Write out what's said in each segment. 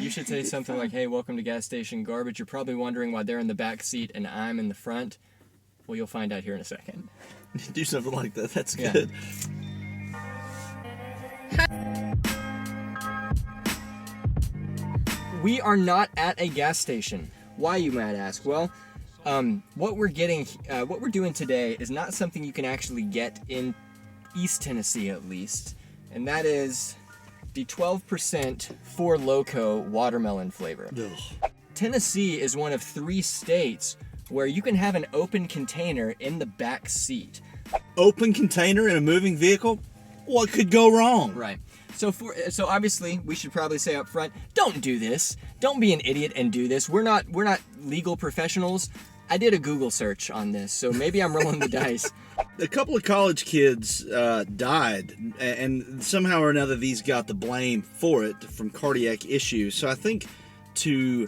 You should say something like, hey, welcome to Gas Station Garbage. You're probably wondering why they're in the back seat and I'm in the front. Well, you'll find out here in a second. Do something like that. That's good. We are not at a gas station. Why, you might ask? Well, what we're doing today is not something you can actually get in East Tennessee, at least, and that is the 12% for Loko watermelon flavor. Ugh. Tennessee is one of 3 states where you can have an open container in the back seat. Open container in a moving vehicle? What could go wrong? Right. So obviously we should probably say up front, don't do this. Don't be an idiot and do this. We're not legal professionals. I did a Google search on this, so maybe I'm rolling the dice. A couple of college kids died, and somehow or another these got the blame for it from cardiac issues. So I think so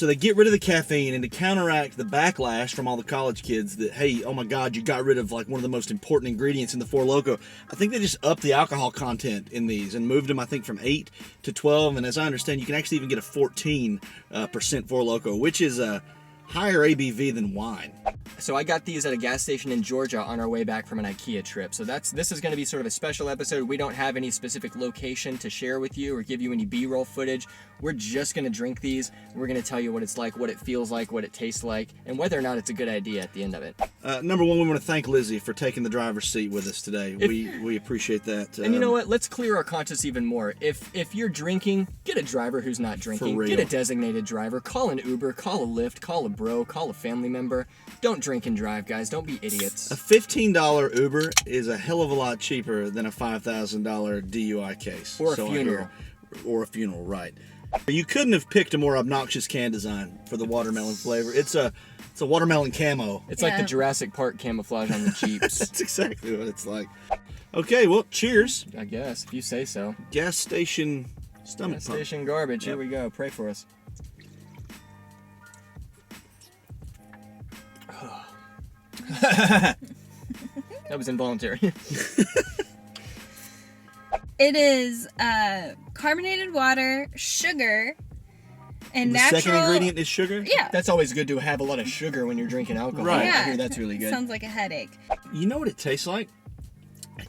they get rid of the caffeine, and to counteract the backlash from all the college kids that, hey, oh my God, you got rid of like one of the most important ingredients in the 4 Loko, I think they just upped the alcohol content in these and moved them, I think, from 8 to 12. And as I understand, you can actually even get a 14% 4 Loko, which is a higher ABV than wine. So I got these at a gas station in Georgia on our way back from an IKEA trip. So this is going to be sort of a special episode. We don't have any specific location to share with you or give you any B-roll footage. We're just going to drink these. We're going to tell you what it's like, what it feels like, what it tastes like, and whether or not it's a good idea at the end of it. Number one, we want to thank Lizzie for taking the driver's seat with us today. We appreciate that. And you know what? Let's clear our conscience even more. If you're drinking, get a driver who's not drinking. For real. Get a designated driver. Call an Uber. Call a Lyft. Call a bro. Call a family member. Don't drink and drive, guys. Don't be idiots. A $15 Uber is a hell of a lot cheaper than a $5,000 DUI case. Or a funeral. Or a funeral, right. You couldn't have picked a more obnoxious can design for the watermelon flavor. It's a watermelon camo. It's like the Jurassic Park camouflage on the Jeeps. That's exactly what it's like. Okay, well, cheers. I guess, if you say so. Gas station stomach Gas pump. station garbage. Yep. Here we go. Pray for us. That was involuntary. It is carbonated water, sugar, and The natural. second ingredient is sugar? Yeah. That's always good to have a lot of sugar when you're drinking alcohol. Right. Yeah. I hear that's really good. Sounds like a headache. You know what it tastes like?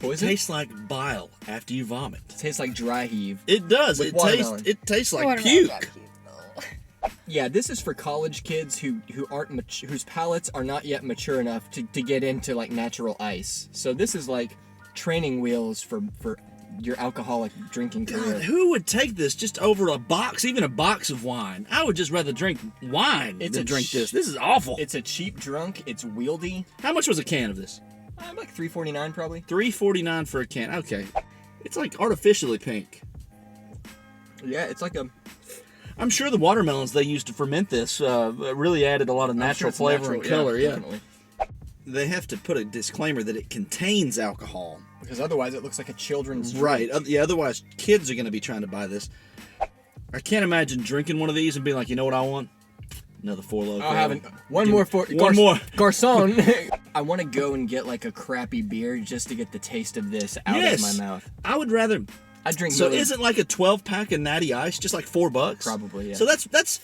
Poison? It tastes like bile after you vomit. It tastes like dry heave. It does. With It watermelon. tastes like Watermelon puke. got puke, though. Yeah, this is for college kids who aren't whose palates are not yet mature enough to get into like natural ice. So this is like training wheels for your alcoholic drinking career. God, who would take this just over a box, even a box of wine? I would just rather drink wine than drink this. This is awful. It's a cheap drunk. It's wieldy. How much was a can of this? Like $3.49 probably. $3.49 for a can. Okay. It's like artificially pink. Yeah, it's like a. I'm sure the watermelons they used to ferment this really added a lot of I'm natural sure it's flavor and color. Yeah. definitely. They have to put a disclaimer that it contains alcohol. Because otherwise it looks like a children's drink. Right. Yeah, otherwise kids are going to be trying to buy this. I can't imagine drinking one of these and being like, you know what I want? Another 4 Loko. I'll have one more. Garcon. I want to go and get like a crappy beer just to get the taste of this out of my mouth. I would rather. I drink. So Miller. isn't like a 12-pack of Natty Ice just like $4? Probably, yeah. So that's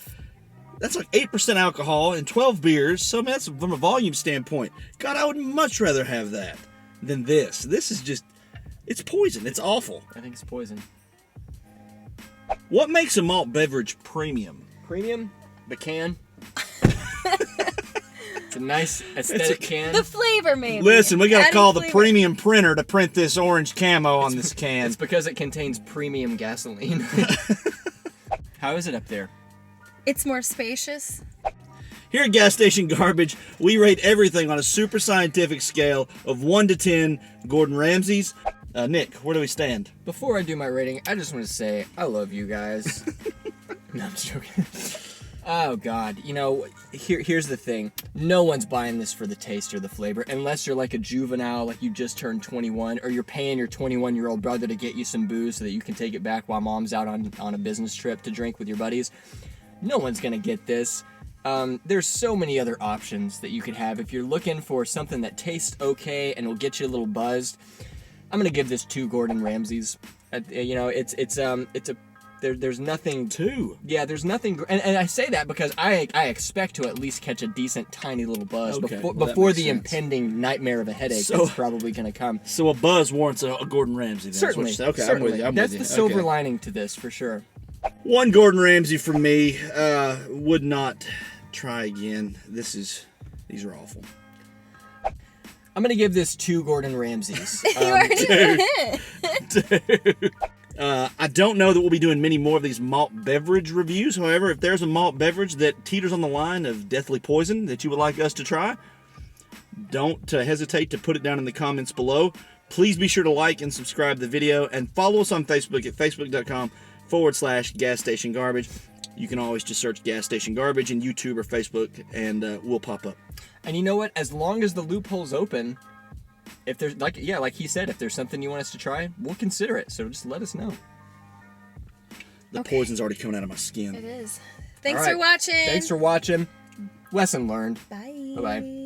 like 8% alcohol and 12 beers. So I mean, that's from a volume standpoint. God, I would much rather have that than this. This is just, it's poison. It's awful. I think it's poison. What makes a malt beverage premium? Premium? The can. It's a nice aesthetic can. The flavor, maybe. Listen, we got to Adding call the flavor. premium printer to print this orange camo on this can. It's because it contains premium gasoline. How is it up there? It's more spacious. Here at Gas Station Garbage, we rate everything on a super scientific scale of 1 to 10 Gordon Ramsays. Nick, where do we stand? Before I do my rating, I just want to say I love you guys. No, I'm just joking. Oh God, you know, here's the thing. No one's buying this for the taste or the flavor, unless you're like a juvenile, like you just turned 21, or you're paying your 21-year-old brother to get you some booze so that you can take it back while mom's out on a business trip to drink with your buddies. No one's gonna get this. There's so many other options that you could have if you're looking for something that tastes okay and will get you a little buzzed. I'm gonna give this 2 Gordon Ramsays. You know, it's a There's nothing. 2. Yeah, there's nothing, and I say that because I expect to at least catch a decent, tiny little buzz Okay, before, well, that before makes the sense. impending nightmare of a headache So- that's probably going to come. So a buzz warrants a Gordon Ramsay. Then, is what Certainly, you're saying. Okay, certainly. I'm with you. I'm that's with you. the silver Okay. lining to this for sure. 1 Gordon Ramsay from me. Would not try again. These are awful. I'm going to give this 2 Gordon Ramsays. You already did. I don't know that we'll be doing many more of these malt beverage reviews. However, if there's a malt beverage that teeters on the line of deathly poison that you would like us to try, don't hesitate to put it down in the comments below. Please be sure to like and subscribe to the video and follow us on Facebook at facebook.com/gas station garbage. You can always just search Gas Station Garbage in YouTube or Facebook and we'll pop up. And you know what? As long as the loophole's open, if there's like he said, if there's something you want us to try, we'll consider it. So just let us know. The poison's already coming out of my It skin. is. Thanks All right. for watching. Thanks for watching. Lesson learned. Bye. Bye-bye.